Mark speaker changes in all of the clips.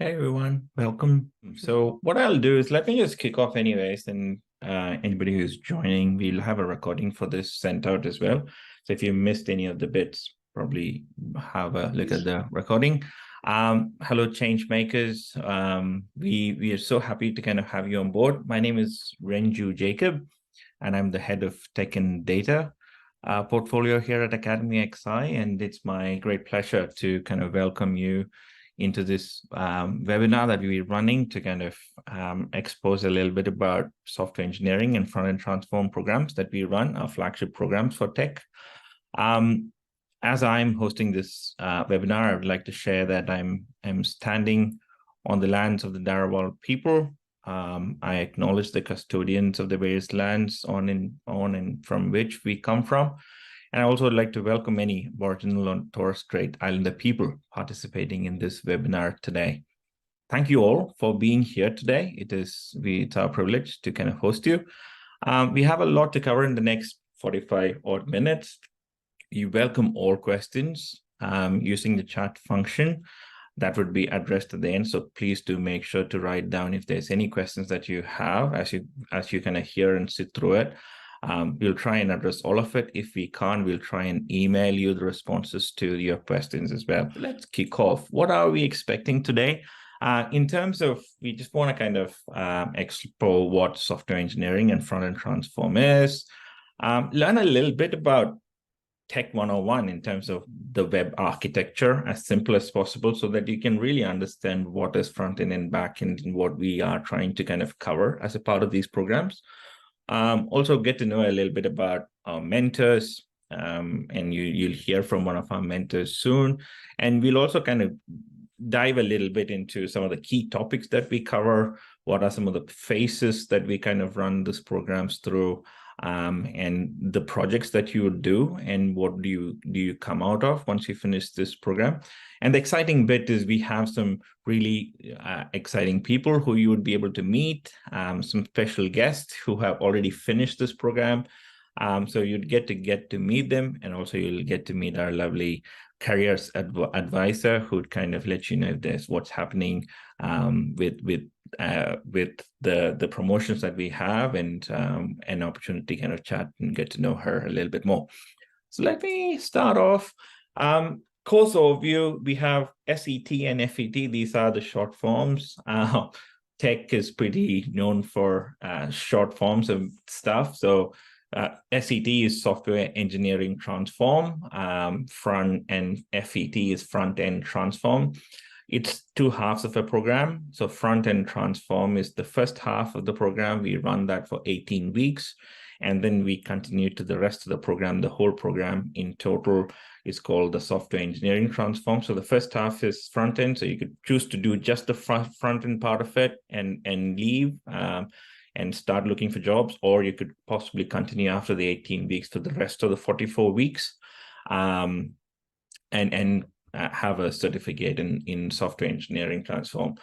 Speaker 1: Hey everyone, welcome. So what I'll do is let me just kick off anyways, and anybody who's joining, we'll have a recording for this sent out as well. So if you missed any of the bits, probably have a look at the recording. Hello, change makers. We are so happy to kind of have you on board. My name is Renju Jacob, and I'm the head of tech and data portfolio here at Academy XI, and it's my great pleasure to kind of welcome you into this webinar that we're running to kind of expose a little bit about software engineering and front-end transform programs that we run, our flagship programs for tech. As I'm hosting this webinar, I would like to share that I'm standing on the lands of the Darawal people. I acknowledge the custodians of the various lands on and from which we come from. And I also would like to welcome any Aboriginal and Torres Strait Islander people participating in this webinar today. Thank you all for being here today. It's our privilege to kind of host you. We have a lot to cover in the next 45 odd minutes. We welcome all questions using the chat function that would be addressed at the end. So please do make sure to write down if there's any questions that you have as you kind of hear and sit through it. We'll try and address all of it. If we can't, we'll try and email you the responses to your questions as well. Let's kick off. What are we expecting today? In terms of, we just want to kind of explore what software engineering and front-end transform is, learn a little bit about Tech 101 in terms of the web architecture as simple as possible so that you can really understand what is front-end and back-end and what we are trying to kind of cover as a part of these programs. Also get to know a little bit about our mentors, and you'll hear from one of our mentors soon. And we'll also kind of dive a little bit into some of the key topics that we cover, what are some of the phases that we kind of run these programs through, and the projects that you would do, and what do you come out of once you finish this program. And the exciting bit is we have some really exciting people who you would be able to meet, some special guests who have already finished this program. So you'd get to meet them, and also you'll get to meet our lovely careers advisor who'd kind of let you know if there's what's happening with the promotions that we have, and an opportunity to kind of chat and get to know her a little bit more. So let me start off. Course overview, we have SET and FET. These are the short forms. Tech is pretty known for short forms of stuff. So SET is Software Engineering Transform, and FET is Front-End Transform. It's two halves of a program. So Front-End Transform is the first half of the program. We run that for 18 weeks. And then we continue to the rest of the program. The whole program in total is called the Software Engineering Transform. So the first half is front-end. So you could choose to do just the front-end part of it and leave and start looking for jobs, or you could possibly continue after the 18 weeks for the rest of the 44 weeks and have a certificate in software engineering transform.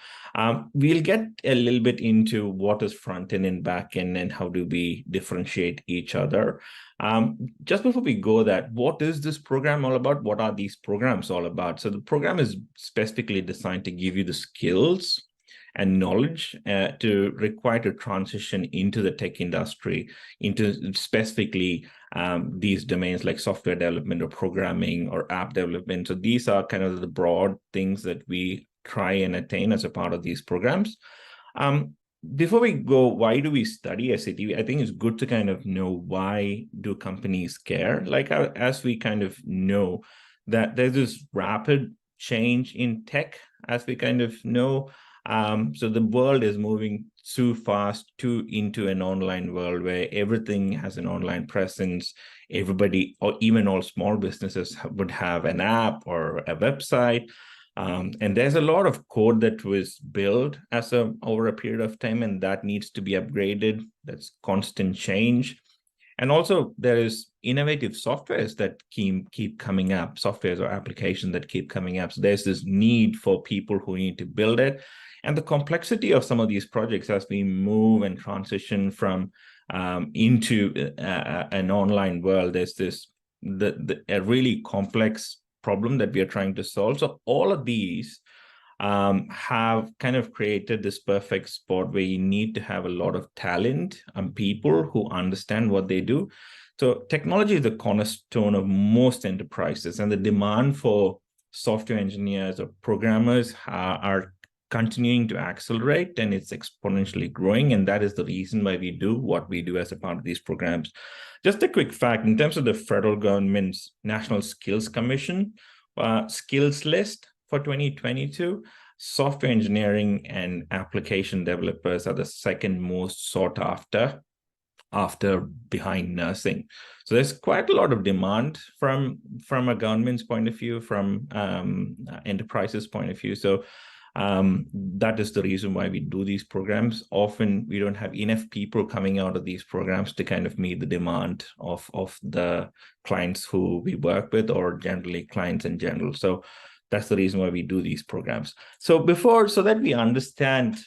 Speaker 1: We'll get a little bit into what is front end and back end and how do we differentiate each other. Just before we go that, what is this program all about? What are these programs all about? So the program is specifically designed to give you the skills and knowledge to require to transition into the tech industry, into specifically these domains like software development or programming or app development. So these are kind of the broad things that we try and attain as a part of these programs. Before we go, why do we study SAT? I think it's good to kind of know why do companies care? Like as we kind of know that there's this rapid change in tech, as we kind of know. So the world is moving too fast into an online world where everything has an online presence. Everybody, or even all small businesses, would have an app or a website. And there's a lot of code that was built over a period of time, and that needs to be upgraded. That's constant change. And also there is innovative softwares that keep coming up, softwares or applications that keep coming up. So there's this need for people who need to build it. And the complexity of some of these projects as we move and transition from into an online world, there's a really complex problem that we are trying to solve. So all of these have kind of created this perfect spot where you need to have a lot of talent and people who understand what they do. So technology is the cornerstone of most enterprises, and the demand for software engineers or programmers are continuing to accelerate, and it's exponentially growing. And that is the reason why we do what we do as a part of these programs. Just a quick fact, in terms of the federal government's National Skills Commission skills list for 2022, software engineering and application developers are the second most sought after behind nursing. So there's quite a lot of demand from a government's point of view, from enterprises' point of view. So that is the reason why we do these programs. Often we don't have enough people coming out of these programs to kind of meet the demand of the clients who we work with, or generally clients in general. So that's the reason why we do these programs. So that we understand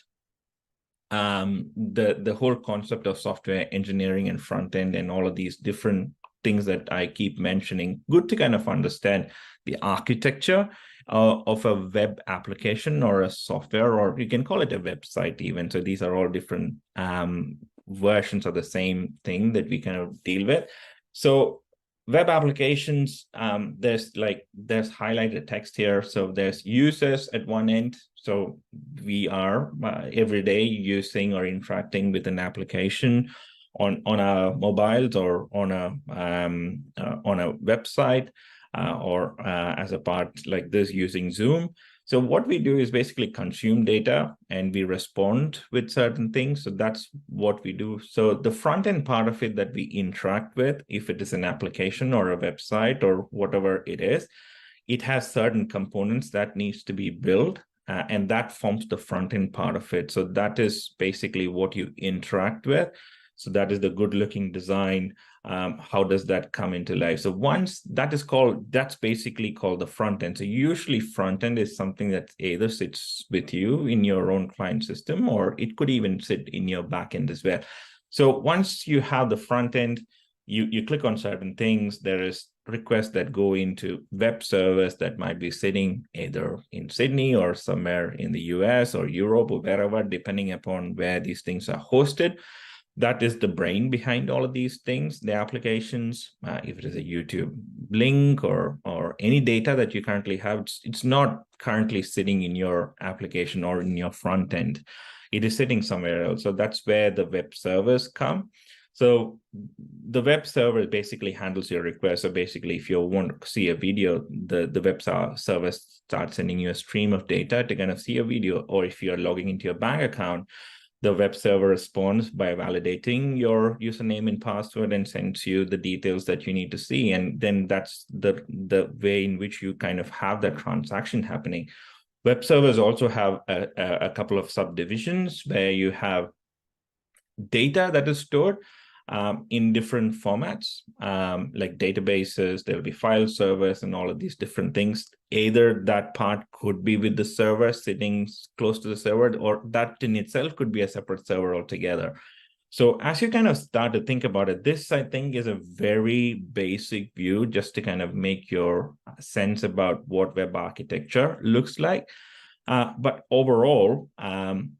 Speaker 1: the whole concept of software engineering and front end and all of these different things that I keep mentioning, good to kind of understand the architecture of a web application or a software, or you can call it a website even. So these are all different versions of the same thing that we kind of deal with. So web applications, there's highlighted text here. So there's users at one end. So we are every day using or interacting with an application on our mobiles, or on a website, or as a part like this using Zoom. So what we do is basically consume data and we respond with certain things. So that's what we do. So the front end part of it that we interact with, if it is an application or a website or whatever it is, it has certain components that needs to be built, and that forms the front end part of it. So that is basically what you interact with. So that is the good looking design. How does that come into life? So once that's basically called the front end. So usually front end is something that either sits with you in your own client system, or it could even sit in your back end as well. So once you have the front end, you click on certain things. There is requests that go into web servers that might be sitting either in Sydney or somewhere in the US or Europe or wherever, depending upon where these things are hosted. That is the brain behind all of these things, the applications. If it is a YouTube link or any data that you currently have, it's not currently sitting in your application or in your front end. It is sitting somewhere else. So that's where the web servers come. So the web server basically handles your request. So basically, if you want to see a video, the web server starts sending you a stream of data to kind of see a video. Or if you're logging into your bank account, the web server responds by validating your username and password and sends you the details that you need to see. And then that's the way in which you kind of have that transaction happening. Web servers also have a couple of subdivisions where you have data that is stored in different formats, like databases. There will be file servers and all of these different things. Either that part could be with the server sitting close to the server, or that in itself could be a separate server altogether. So as you kind of start to think about it, this, I think, is a very basic view just to kind of make your sense about what web architecture looks like. But overall,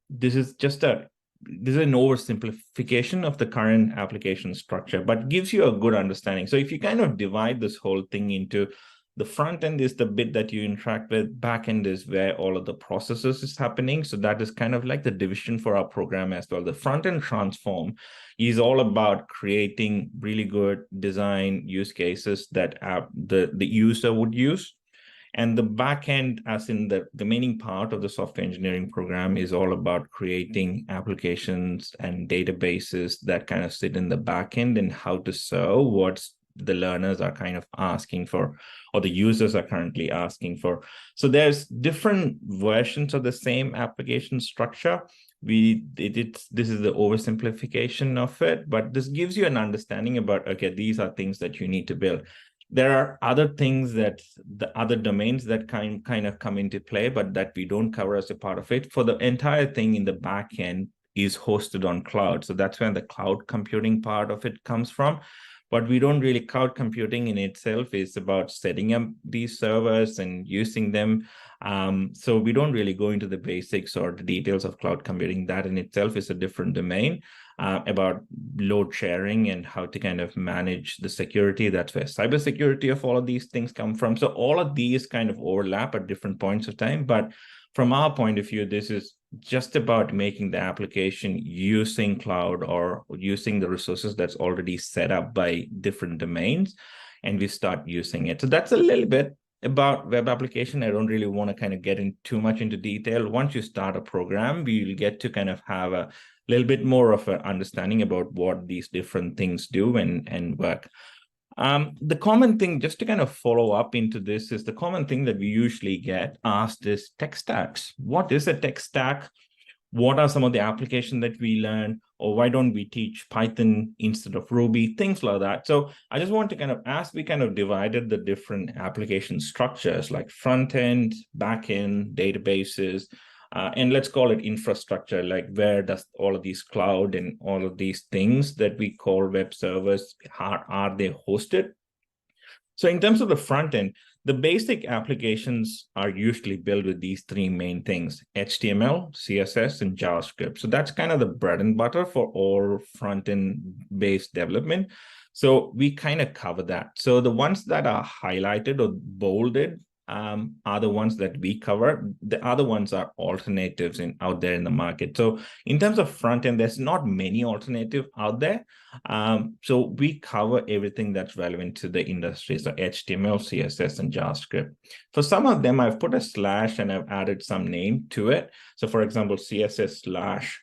Speaker 1: this is an oversimplification of the current application structure, but gives you a good understanding. So if you kind of divide this whole thing into, the front end is the bit that you interact with, back end is where all of the processes is happening. So that is kind of like the division for our program as well. The front end transform is all about creating really good design use cases that the user would use. And the backend, as in the remaining part of the software engineering program, is all about creating applications and databases that kind of sit in the backend and how to serve what the learners are kind of asking for, or the users are currently asking for. So there's different versions of the same application structure. This is the oversimplification of it, but this gives you an understanding about, okay, these are things that you need to build. There are other things that the other domains that kind of come into play, but that we don't cover as a part of it. For the entire thing in the back end is hosted on cloud. So that's where the cloud computing part of it comes from. but we don't really, cloud computing in itself is about setting up these servers and using them. So we don't really go into the basics or the details of cloud computing. That in itself is a different domain. About load sharing and how to kind of manage the security. That's where cybersecurity of all of these things come from. So all of these kind of overlap at different points of time. But from our point of view, this is just about making the application using cloud or using the resources that's already set up by different domains, and we start using it. So that's a little bit about web application. I don't really want to kind of get in too much into detail. Once you start a program, you'll get to kind of have a little bit more of an understanding about what these different things do and work. The common thing, just to kind of follow up into this, is the common thing that we usually get asked is tech stacks. What is a tech stack? What are some of the applications that we learn? Or why don't we teach Python instead of Ruby? Things like that. So I just want to kind of, as we kind of divided the different application structures like front-end, back-end, databases, and let's call it infrastructure, like where does all of these cloud and all of these things that we call web servers, are they hosted? So in terms of the front end, the basic applications are usually built with these three main things: HTML, CSS, and JavaScript. So that's kind of the bread and butter for all front-end based development. So we kind of cover that. So the ones that are highlighted or bolded are the ones that we cover. The other ones are alternatives out there in the market. So in terms of front end, there's not many alternatives out there. So we cover everything that's relevant to the industry. So HTML, CSS, and JavaScript. For some of them, I've put a slash and I've added some name to it. So for example, CSS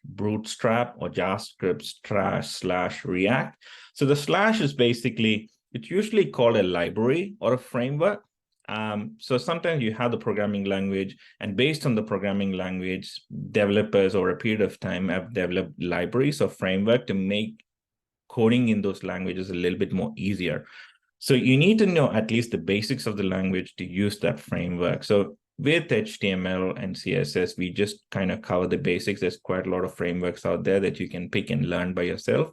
Speaker 1: / Bootstrap or JavaScript / React. So the slash is basically, it's usually called a library or a framework. So sometimes you have the programming language, and based on the programming language, developers over a period of time have developed libraries or framework to make coding in those languages a little bit more easier. So you need to know at least the basics of the language to use that framework. So with HTML and CSS, we just kind of cover the basics. There's quite a lot of frameworks out there that you can pick and learn by yourself.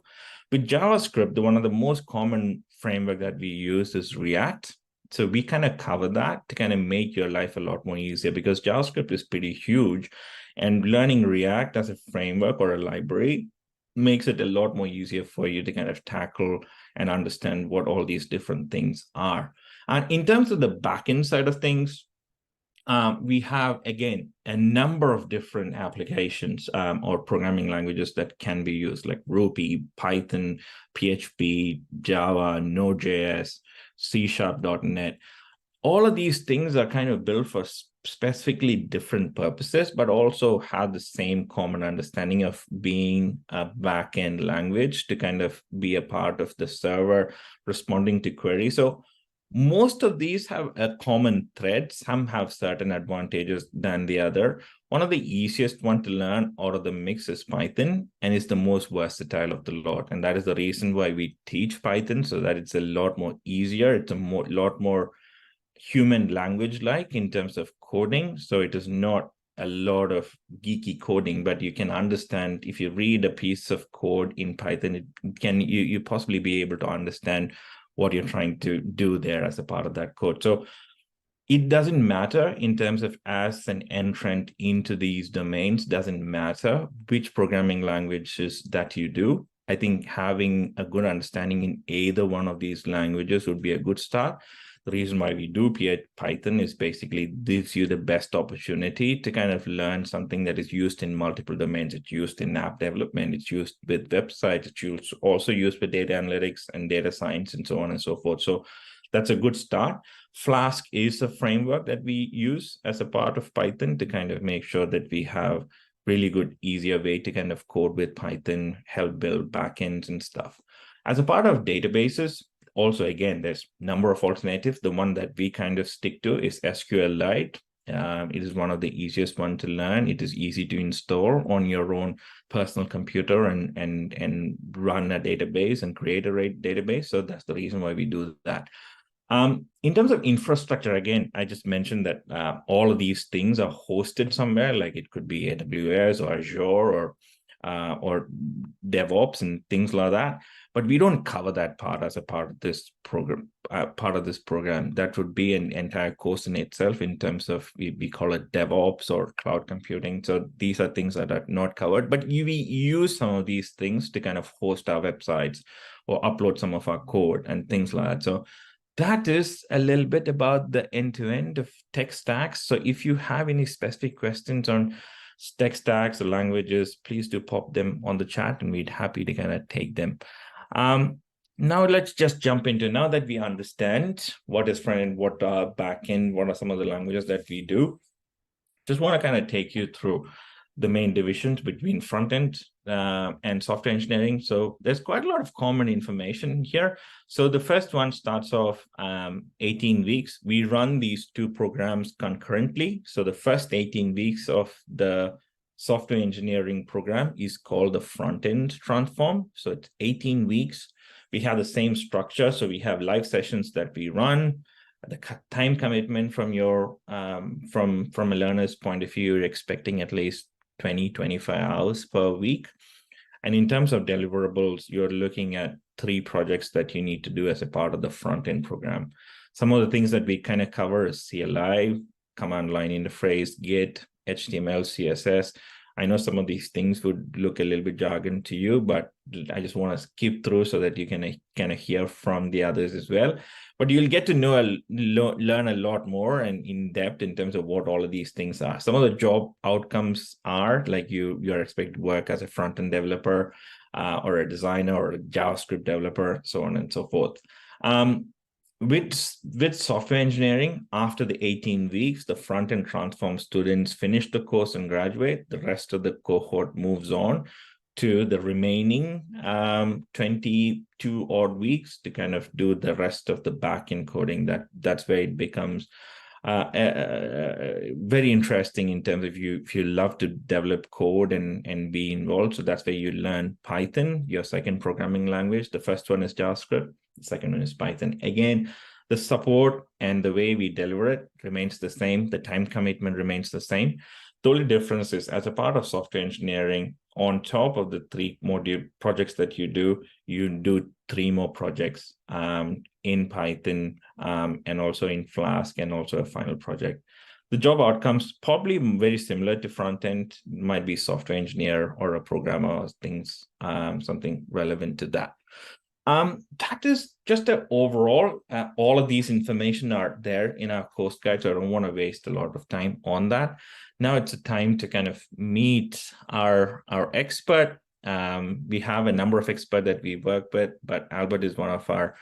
Speaker 1: With JavaScript, one of the most common framework that we use is React. So we kind of cover that to kind of make your life a lot more easier, because JavaScript is pretty huge, and learning React as a framework or a library makes it a lot more easier for you to kind of tackle and understand what all these different things are. And in terms of the backend side of things, we have, again, a number of different applications or programming languages that can be used, like Ruby, Python, PHP, Java, Node.js, C#.NET. All of these things are kind of built for specifically different purposes, but also have the same common understanding of being a backend language to kind of be a part of the server responding to queries. So most of these have a common thread. Some have certain advantages than the other. One of the easiest one to learn out of the mix is Python, and it's the most versatile of the lot. And that is the reason why we teach Python, so that it's a lot more easier. It's a lot more human language-like in terms of coding. So it is not a lot of geeky coding, but you can understand, if you read a piece of code in Python, it can you possibly be able to understand what you're trying to do there as a part of that code. So it doesn't matter in terms of, as an entrant into these domains, doesn't matter which programming languages that you do. I think having a good understanding in either one of these languages would be a good start. The reason why we do Python is basically gives you the best opportunity to kind of learn something that is used in multiple domains. It's used in app development, it's used with websites, it's also used with data analytics and data science and so on and so forth. So that's a good start. Flask is a framework that we use as a part of Python to kind of make sure that we have really good, easier way to kind of code with Python, help build backends and stuff. As a part of databases, also, again, there's a number of alternatives. The one that we kind of stick to is SQLite. It is one of the easiest one to learn. It is easy to install on your own personal computer and run a database and create a database. So that's the reason why we do that. In terms of infrastructure, again, I just mentioned that all of these things are hosted somewhere, like it could be AWS or Azure or or DevOps and things like that. But we don't cover that part as a part of this program. That would be an entire course in itself in terms of we call it DevOps or cloud computing. So these are things that are not covered, but we use some of these things to kind of host our websites or upload some of our code and things like that. So that is a little bit about the end-to-end of tech stacks. So if you have any specific questions on tech stacks or languages, please do pop them on the chat and we'd happy to kind of take them. Now let's just jump into, now that we understand what is front end, what are back end, what are some of the languages that we do, just want to kind of take you through the main divisions between front end and software engineering. So there's quite a lot of common information here. So the first one starts off 18 weeks. We run these two programs concurrently. So the first 18 weeks of the software engineering program is called the front end transform. So it's 18 weeks. We have the same structure. So we have live sessions that we run. The time commitment from your from a learner's point of view, you're expecting at least 20-25 hours per week. And in terms of deliverables, you're looking at 3 projects that you need to do as a part of the front-end program. Some of the things that we kind of cover is CLI, command line interface, Git, HTML, CSS. I know some of these things would look a little bit jargon to you, but I just want to skip through so that you can kind of hear from the others as well. But you'll get to know, learn a lot more and in depth in terms of what all of these things are. Some of the job outcomes are like you're expected to work as a front-end developer or a designer or a JavaScript developer, so on and so forth. With software engineering, after the 18 weeks, the front-end transform students finish the course and graduate. The rest of the cohort moves on to the remaining 22 odd weeks to kind of do the rest of the back-end coding. That's where it becomes very interesting in terms of if you love to develop code and be involved. So that's where you learn Python, your second programming language. The first one is JavaScript. The second one is Python. Again, the support and the way we deliver it remains the same. The time commitment remains the same. The only difference is, as a part of software engineering, on top of the 3 module projects that you do 3 more projects in Python and also in Flask, and also a final project. The job outcomes probably very similar to front end, might be software engineer or a programmer or things, something relevant to that. That is just an overall, all of these information are there in our course guide, so I don't want to waste a lot of time on that. Now it's a time to kind of meet our expert. We have a number of experts that we work with, but Albert is one of our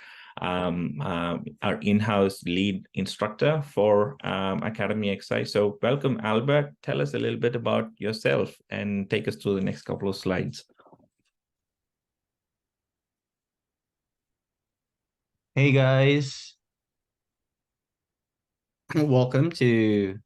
Speaker 1: in-house lead instructor for Academy XI. So welcome, Albert. Tell us a little bit about yourself and take us through the next couple of slides.
Speaker 2: Hey guys, welcome to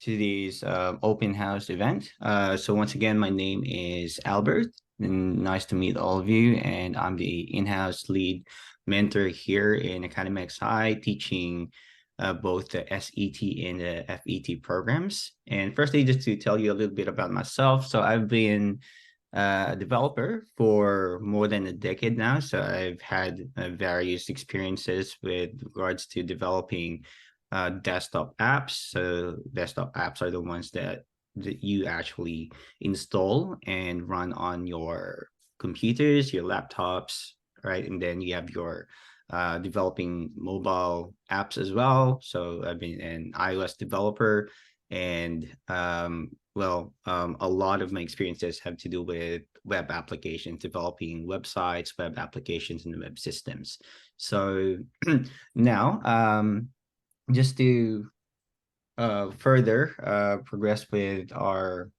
Speaker 2: this open house event. So once again, my name is Albert, and nice to meet all of you. And I'm the in-house lead mentor here in Academy XI, teaching both the SET and the FET programs. And firstly, just to tell you a little bit about myself. So I've been a developer for more than a decade now. So I've had various experiences with regards to developing desktop apps. So desktop apps are the ones that you actually install and run on your computers, your laptops, right? And then you have your developing mobile apps as well. So I've been an iOS developer, and a lot of my experiences have to do with web applications, developing websites, web applications, and web systems. So now, just to further progress with our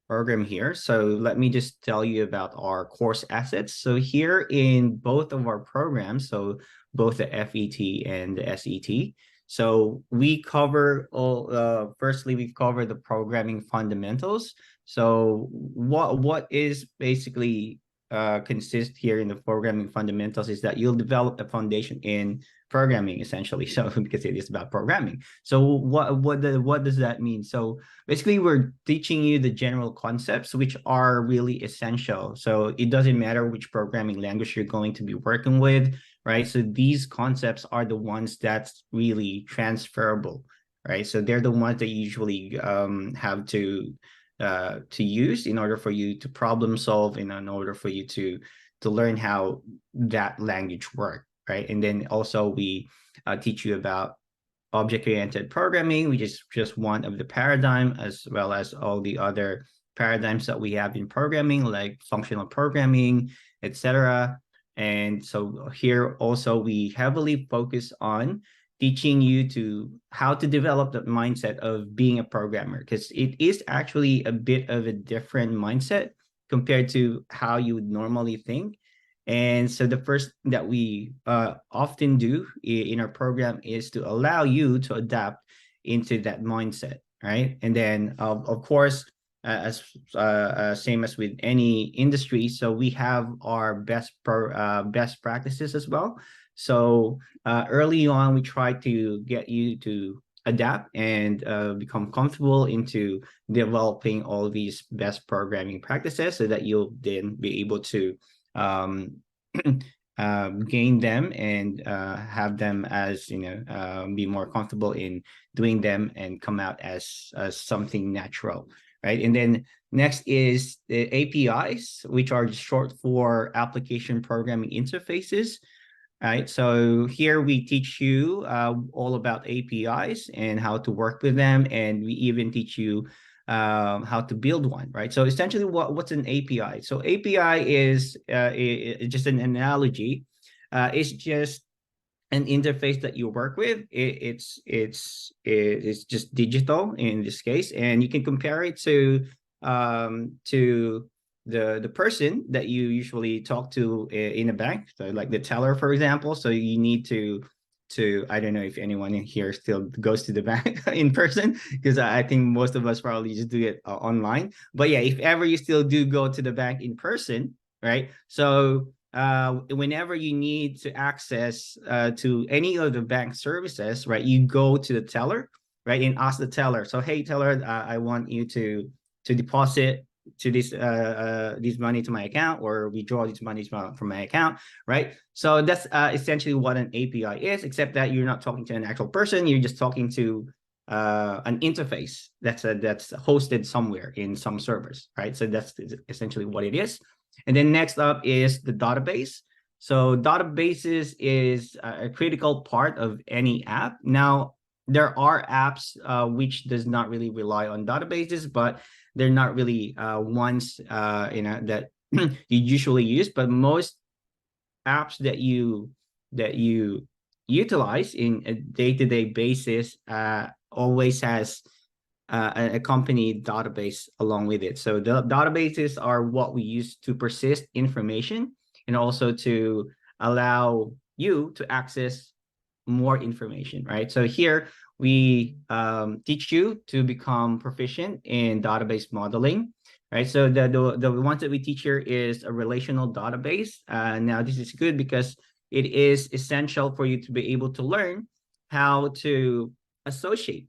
Speaker 2: program here. So let me just tell you about our course assets. So here in both of our programs, so both the FET and the SET, so we cover all, firstly, we cover the programming fundamentals. So what is basically consist here in the programming fundamentals is that you'll develop a foundation in programming essentially. So because it is about programming. So what does that mean? So basically we're teaching you the general concepts which are really essential. So it doesn't matter which programming language you're going to be working with, right? So these concepts are the ones that's really transferable, right? So they're the ones that you usually have to use in order for you to problem solve and in order for you to learn how that language works, right? And then also we teach you about object-oriented programming, which is just one of the paradigm, as well as all the other paradigms that we have in programming, like functional programming, etc. And so here also we heavily focus on teaching you to how to develop the mindset of being a programmer, because it is actually a bit of a different mindset compared to how you would normally think. And so the first that we often do in our program is to allow you to adapt into that mindset, right? And then of course, as same as with any industry, so we have our best practices as well. So early on, we try to get you to adapt and become comfortable into developing all these best programming practices so that you'll then be able to um, gain them and have them as, be more comfortable in doing them and come out as something natural, right? And then next is the APIs, which are short for application programming interfaces. Right, so here we teach you all about APIs and how to work with them, and we even teach you how to build one, right? So essentially, what's an API? So API is just an analogy. It's just an interface that you work with. It's just digital in this case, and you can compare it to the person that you usually talk to in a bank, so like the teller, for example. So you need to I don't know if anyone in here still goes to the bank in person, because I think most of us probably just do it online. But yeah, if ever you still do go to the bank in person, right? So whenever you need to access to any of the bank services, right, you go to the teller, right, and ask the teller. So hey, teller, I want you to deposit to this money to my account, or withdraw this money from my account, right? So that's essentially what an API is, except that you're not talking to an actual person. You're just talking to an interface that's hosted somewhere in some servers, right? So that's essentially what it is. And then next up is the database. So databases is a critical part of any app. Now, there are apps which does not really rely on databases, but they're not really ones that you usually use. But most apps that you utilize in a day-to-day basis always has an accompanied database along with it. So the databases are what we use to persist information and also to allow you to access more information, right? So here we teach you to become proficient in database modeling, right? So the ones that we teach here is a relational database. Now this is good because it is essential for you to be able to learn how to associate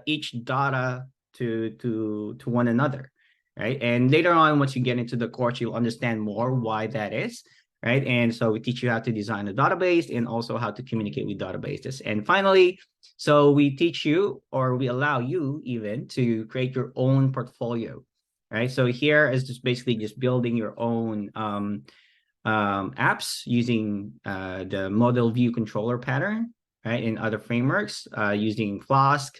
Speaker 2: each data to one another, right? And later on, once you get into the course, you'll understand more why that is, right? And so we teach you how to design a database and also how to communicate with databases. And finally, so we teach you, or we allow you even, to create your own portfolio, right? So here is just basically just building your own apps using the model view controller pattern, right? In other frameworks, using Flask,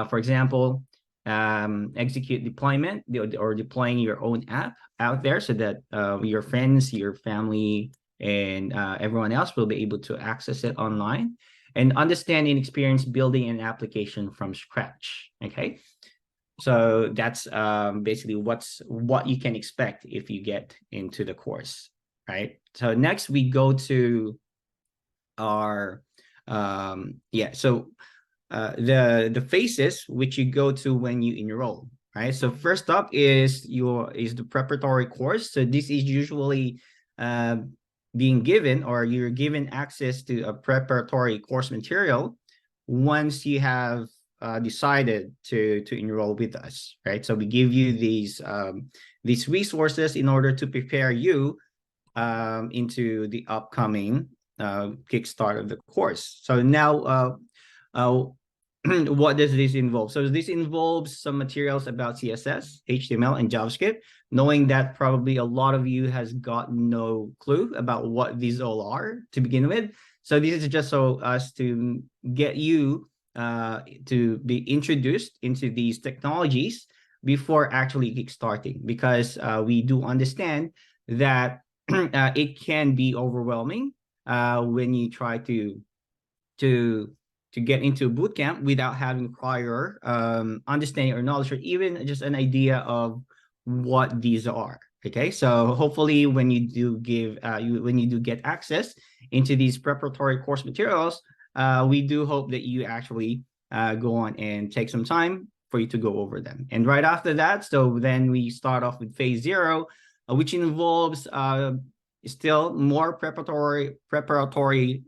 Speaker 2: for example, execute deployment or deploying your own app out there so that your friends, your family, and everyone else will be able to access it online and understand and experience building an application from scratch. Okay, so that's basically what you can expect if you get into the course, right? So next we go to our the phases which you go to when you enroll, right? So first up is the preparatory course. So this is usually being given, or you're given access to a preparatory course material once you have decided to enroll with us, right? So we give you these resources in order to prepare you into the upcoming kickstart of the course. So now, what does this involve? So this involves some materials about CSS, HTML, and JavaScript, knowing that probably a lot of you has got no clue about what these all are to begin with. So this is just so us to get you to be introduced into these technologies before actually kickstarting, because we do understand that it can be overwhelming when you try to get into boot camp without having prior understanding or knowledge, or even just an idea of what these are. Okay, so hopefully when you do get access into these preparatory course materials, we do hope that you actually go on and take some time for you to go over them. And right after that, so then we start off with phase 0, which involves still more preparatory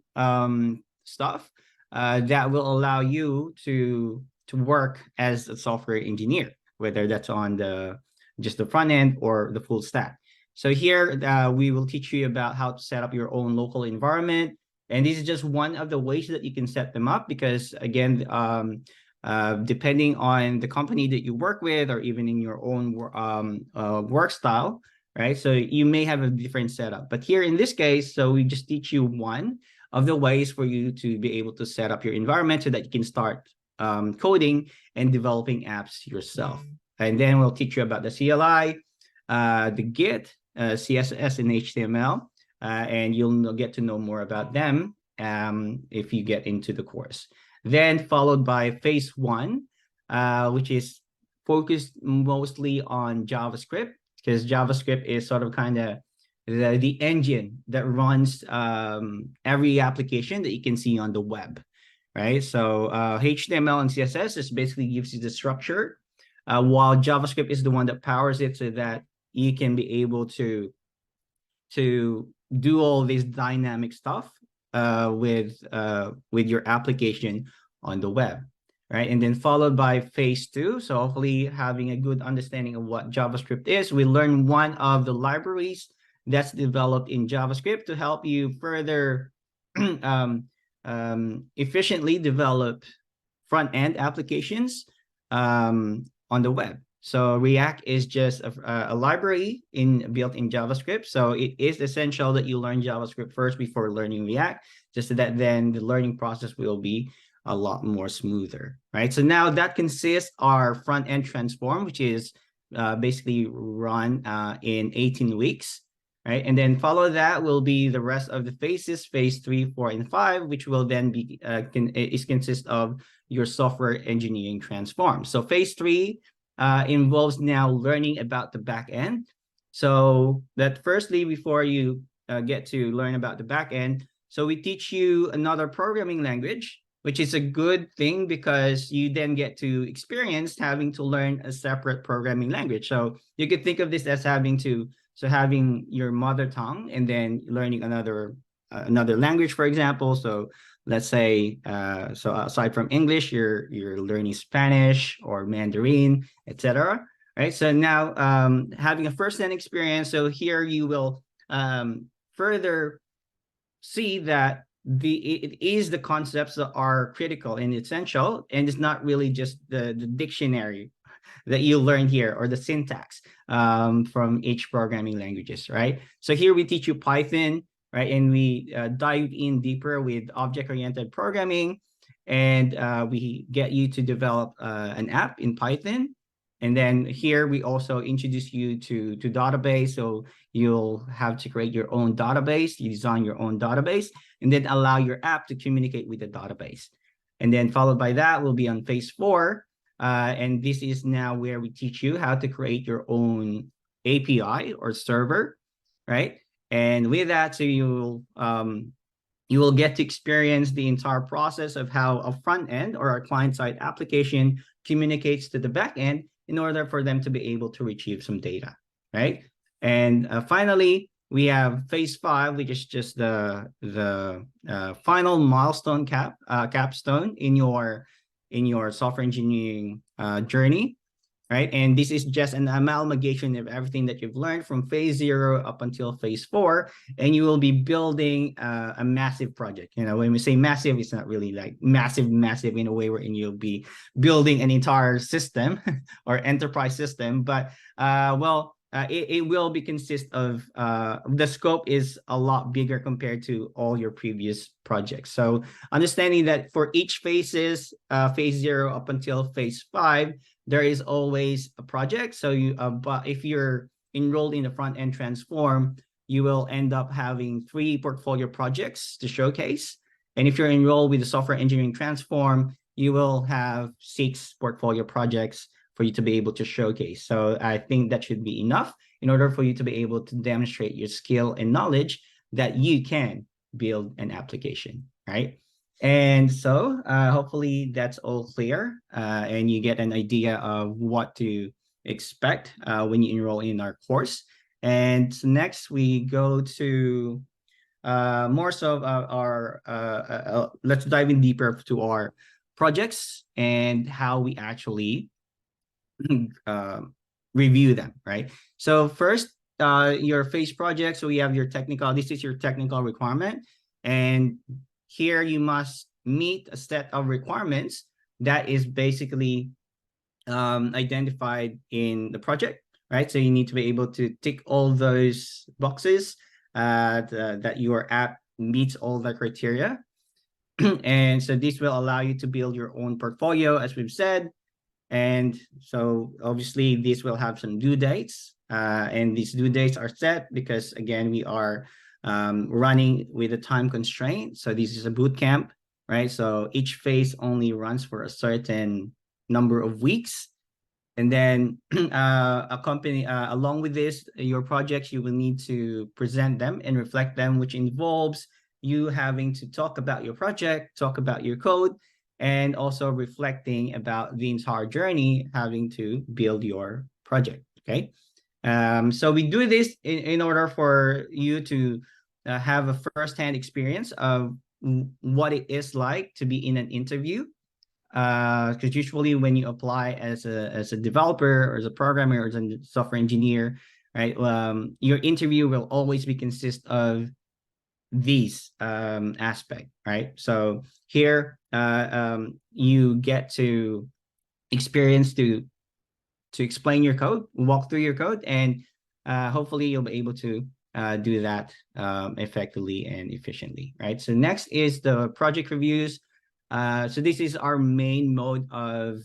Speaker 2: stuff that will allow you to work as a software engineer, whether that's on just the front end or the full stack. So here we will teach you about how to set up your own local environment. And this is just one of the ways that you can set them up, because again, depending on the company that you work with, or even in your own work style, right? So you may have a different setup. But here in this case, so we just teach you one of the ways for you to be able to set up your environment so that you can start coding and developing apps yourself. And then we'll teach you about the CLI, the Git, CSS, and HTML. And you'll get to know more about them if you get into the course. Then followed by phase 1, which is focused mostly on JavaScript, because JavaScript is sort of kind of the engine that runs every application that you can see on the web, right? So HTML and CSS is basically gives you the structure, while JavaScript is the one that powers it so that you can be able to do all this dynamic stuff with your application on the web, right? And then followed by phase 2. So hopefully having a good understanding of what JavaScript is, we learn one of the libraries that's developed in JavaScript to help you further efficiently develop front-end applications on the web. So React is just a library built in JavaScript. So it is essential that you learn JavaScript first before learning React, just so that then the learning process will be a lot more smoother, right? So now that consists our front-end transform, which is basically run in 18 weeks, right? And then follow that will be the rest of the phases, phase 3, 4, and 5, which will then be consist of your software engineering transform. So phase 3 involves now learning about the back end. So that firstly, before you get to learn about the back end, so we teach you another programming language, which is a good thing because you then get to experience having to learn a separate programming language. So you could think of this as having your mother tongue and then learning another language, for example. So let's say, so aside from English, you're learning Spanish or Mandarin, etc. Right. So now having a first-hand experience. So here you will further see that it is the concepts that are critical and essential, and it's not really just the dictionary that you learn here or the syntax from each programming languages, right? So here we teach you Python, right? And we dive in deeper with object-oriented programming, and we get you to develop an app in Python. And then here we also introduce you to database. So you'll have to create your own database, you design your own database, and then allow your app to communicate with the database. And then followed by that will be on phase 4. And this is now where we teach you how to create your own API or server, right? And with that, so you will get to experience the entire process of how a front end or a client-side application communicates to the back end in order for them to be able to retrieve some data, right? And finally, we have phase 5, which is just the final milestone capstone in your software engineering journey, right? And this is just an amalgamation of everything that you've learned from phase 0 up until phase 4, and you will be building a massive project. You know, when we say massive, it's not really like massive in a way wherein you'll be building an entire system or enterprise system, but it will be consist of the scope is a lot bigger compared to all your previous projects. So understanding that for each phases, phase 0 up until phase 5, there is always a project. So you, but if you're enrolled in the front end transform, you will end up having 3 portfolio projects to showcase. And if you're enrolled with the software engineering transform, you will have 6 portfolio projects for you to be able to showcase. So I think that should be enough in order for you to be able to demonstrate your skill and knowledge that you can build an application, right? And so hopefully that's all clear and you get an idea of what to expect when you enroll in our course. And next we go to more so our, let's dive in deeper to our projects and how we actually review them, right? So first, your phase project. So we have your technical, this is your technical requirement. And here you must meet a set of requirements that is basically identified in the project, right? So you need to be able to tick all those boxes that your app meets all the criteria. And so this will allow you to build your own portfolio, as we've said. And so obviously this will have some due dates, and these due dates are set because again, we are running with a time constraint. So this is a boot camp, right? So each phase only runs for a certain number of weeks. And then along with this, your projects, you will need to present them and reflect them, which involves you having to talk about your project, talk about your code, and also reflecting about the entire journey having to build your project, okay? So we do this in order for you to have a first-hand experience of what it is like to be in an interview. Because usually when you apply as a developer or as a programmer or as a software engineer, right, your interview will always be consist of these aspect, right? So here you get to experience to explain your code, walk through your code, and hopefully you'll be able to do that effectively and efficiently, right? So next is the project reviews. So this is our main mode of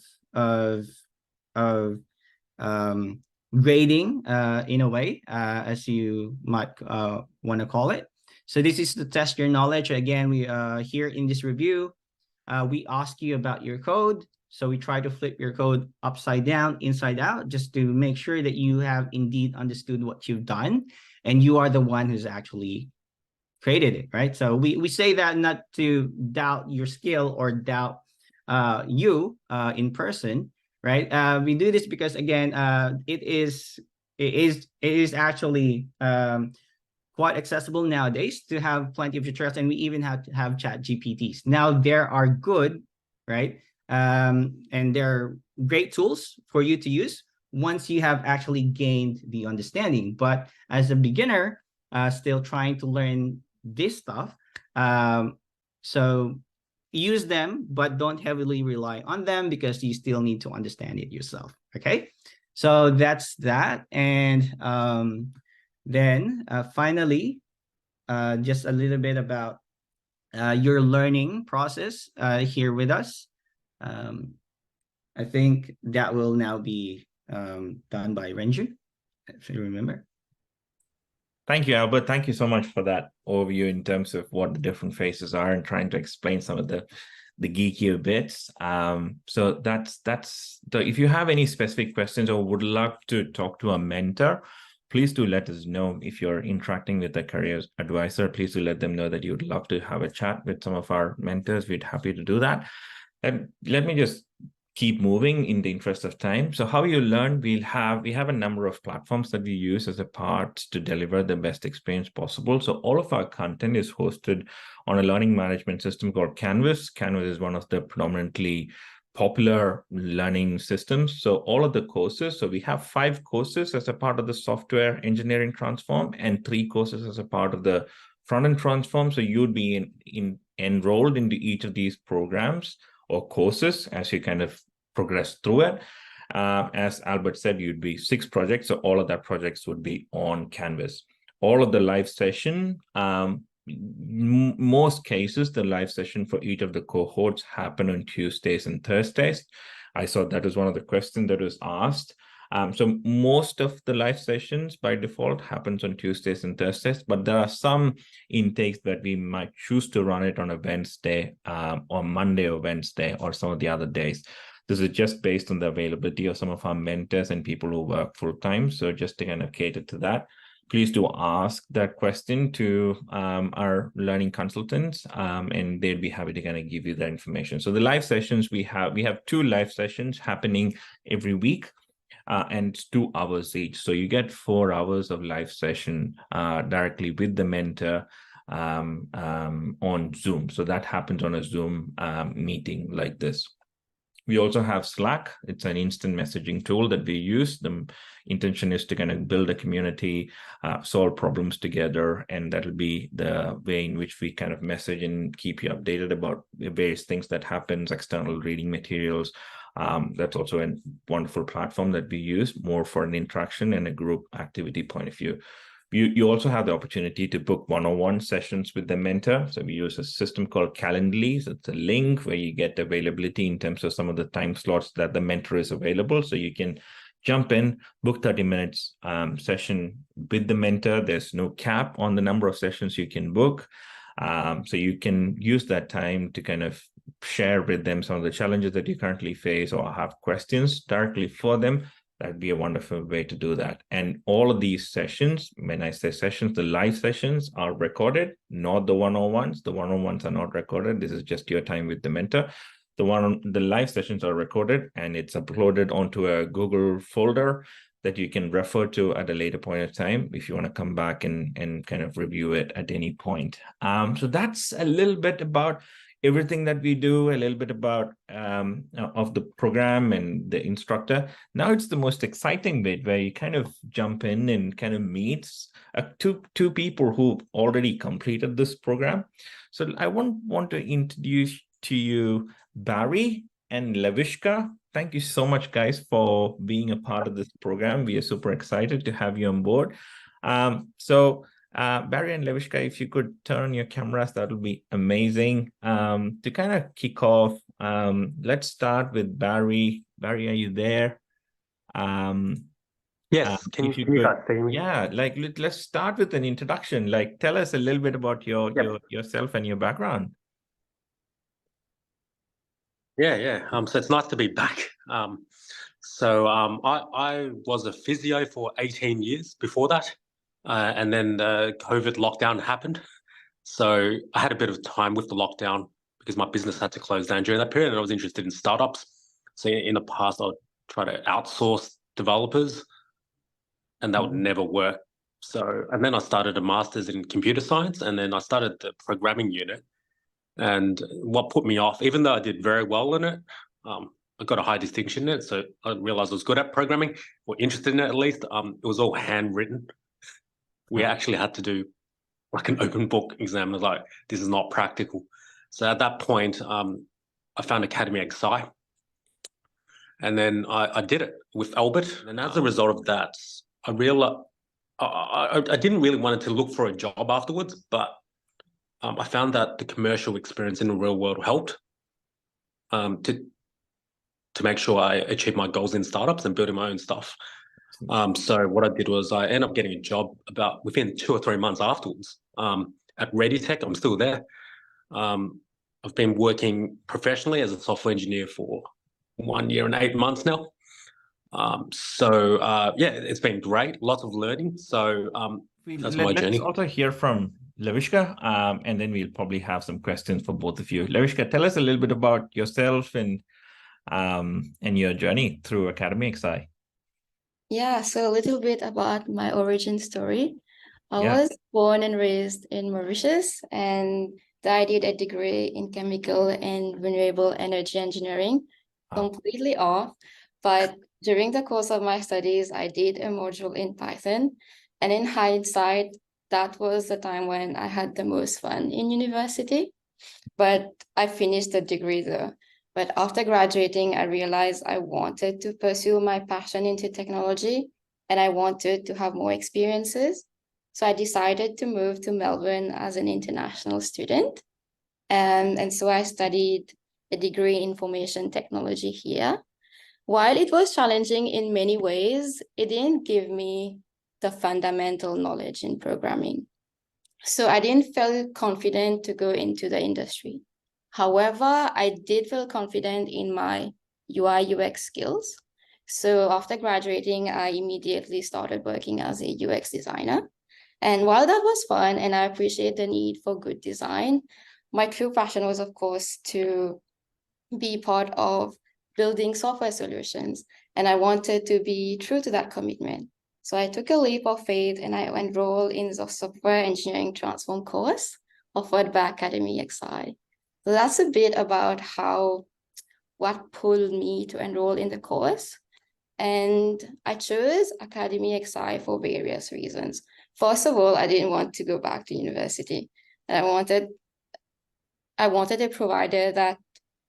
Speaker 2: grading in a way, as you might want to call it. So this is to test your knowledge. Again, we here in this review, we ask you about your code. So we try to flip your code upside down, inside out, just to make sure that you have indeed understood what you've done and you are the one who's actually created it, right? So we say that not to doubt your skill or doubt you in person, right? We do this because again, it is actually quite accessible nowadays to have plenty of tutorials, and we even have to have chat GPTs. Now there are good, right? And they're great tools for you to use once you have actually gained the understanding. But as a beginner, still trying to learn this stuff, so use them, but don't heavily rely on them because you still need to understand it yourself. Okay, so that's that. And then finally, just a little bit about your learning process here with us. I think that will now be done by Renju, if you remember.
Speaker 1: Thank you, Albert. Thank you so much for that overview in terms of what the different phases are and trying to explain some of the geekier bits. So that's if you have any specific questions or would love to talk to a mentor, please do let us know. If you're interacting with a career advisor, please do let them know that you'd love to have a chat with some of our mentors. We'd happy to do that. And let me just keep moving in the interest of time. So how you learn, we have a number of platforms that we use as a part to deliver the best experience possible. So all of our content is hosted on a learning management system called Canvas. Canvas is one of the predominantly popular learning systems. So all of the courses, so we have 5 courses as a part of the software engineering transform and 3 courses as a part of the front-end transform. So you'd be enrolled into each of these programs or courses as you kind of progress through it. As Albert said, you'd be 6 projects, so all of that projects would be on Canvas. All of the live session, most cases, the live session for each of the cohorts happen on Tuesdays and Thursdays. I saw that was one of the questions that was asked. So most of the live sessions by default happens on Tuesdays and Thursdays, but there are some intakes that we might choose to run it on a Wednesday or Monday or Wednesday or some of the other days. This is just based on the availability of some of our mentors and people who work full time. So just to kind of cater to that, please do ask that question to our learning consultants, and they'll be happy to kind of give you that information. So the live sessions, we have 2 live sessions happening every week. And it's 2 hours each. So you get 4 hours of live session directly with the mentor on Zoom. So that happens on a Zoom meeting like this. We also have Slack. It's an instant messaging tool that we use. The intention is to kind of build a community, solve problems together, and that'll be the way in which we kind of message and keep you updated about the various things that happens, external reading materials. That's also a wonderful platform that we use more for an interaction and a group activity point of view. You also have the opportunity to book one-on-one sessions with the mentor. So we use a system called Calendly. So it's a link where you get availability in terms of some of the time slots that the mentor is available. So you can jump in, book 30 minutes session with the mentor. There's no cap on the number of sessions you can book. So you can use that time to kind of share with them some of the challenges that you currently face or have questions directly for them. That'd be a wonderful way to do that. And all of these sessions, when I say sessions, the live sessions are recorded, not the one-on-ones. The one-on-ones are not recorded. This is just your time with the mentor. The live sessions are recorded and it's uploaded onto a Google folder that you can refer to at a later point of time if you want to come back and kind of review it at any point. So that's a little bit about everything that we do, a little bit about of the program and the instructor. Now it's the most exciting bit where you kind of jump in and kind of meet two people who already completed this program. So I want to introduce to you Barry and Lorishka. Thank you so much, guys, for being a part of this program. We are super excited to have you on board. Barry and Lorishka, if you could turn on your cameras, that would be amazing. To kind of kick off, let's start with Barry. Barry, are you there?
Speaker 3: Yes, can you guys see me?
Speaker 1: Yeah, like let's start with an introduction. Like, tell us a little bit about yourself and your background.
Speaker 3: Yeah. So it's nice to be back. I was a physio for 18 years before that. And then the COVID lockdown happened. So I had a bit of time with the lockdown because my business had to close down during that period, and I was interested in startups. So in the past, I would try to outsource developers, and that would never work. And then I started a master's in computer science, and then I started the programming unit. And what put me off, even though I did very well in it, I got a high distinction in it. So I realized I was good at programming, or interested in it at least. It was all handwritten. We actually had to do like an open book exam. I was like, this is not practical. So at that point, I found Academy XI. And then I did it with Albert. And as a result of that, I realized I didn't really want to look for a job afterwards, but I found that the commercial experience in the real world helped to make sure I achieved my goals in startups and building my own stuff. So what I did was I ended up getting a job about within 2 or 3 months afterwards at ReadyTech. I'm still there. I've been working professionally as a software engineer for 1 year and 8 months now. It's been great. Lots of learning. So that's my journey.
Speaker 1: Let's also hear from Lorishka, and then we'll probably have some questions for both of you. Lorishka, tell us a little bit about yourself and and your journey through Academy XI.
Speaker 4: Yeah, so a little bit about my origin story. I
Speaker 1: Yeah.
Speaker 4: was born and raised in Mauritius, and I did a degree in chemical and renewable energy engineering,
Speaker 1: Wow.
Speaker 4: completely off. But during the course of my studies, I did a module in Python. And in hindsight, that was the time when I had the most fun in university. But I finished the degree though. But after graduating, I realized I wanted to pursue my passion into technology and I wanted to have more experiences. So I decided to move to Melbourne as an international student. And so I studied a degree in information technology here. While it was challenging in many ways, it didn't give me the fundamental knowledge in programming. So I didn't feel confident to go into the industry. However, I did feel confident in my UI UX skills. So after graduating, I immediately started working as a UX designer. And while that was fun and I appreciate the need for good design, my true passion was, of course, to be part of building software solutions. And I wanted to be true to that commitment. So I took a leap of faith and I enrolled in the software engineering transform course offered by Academy XI. So that's a bit about what pulled me to enroll in the course. And I chose Academy XI for various reasons. First of all, I didn't want to go back to university. And I wanted a provider that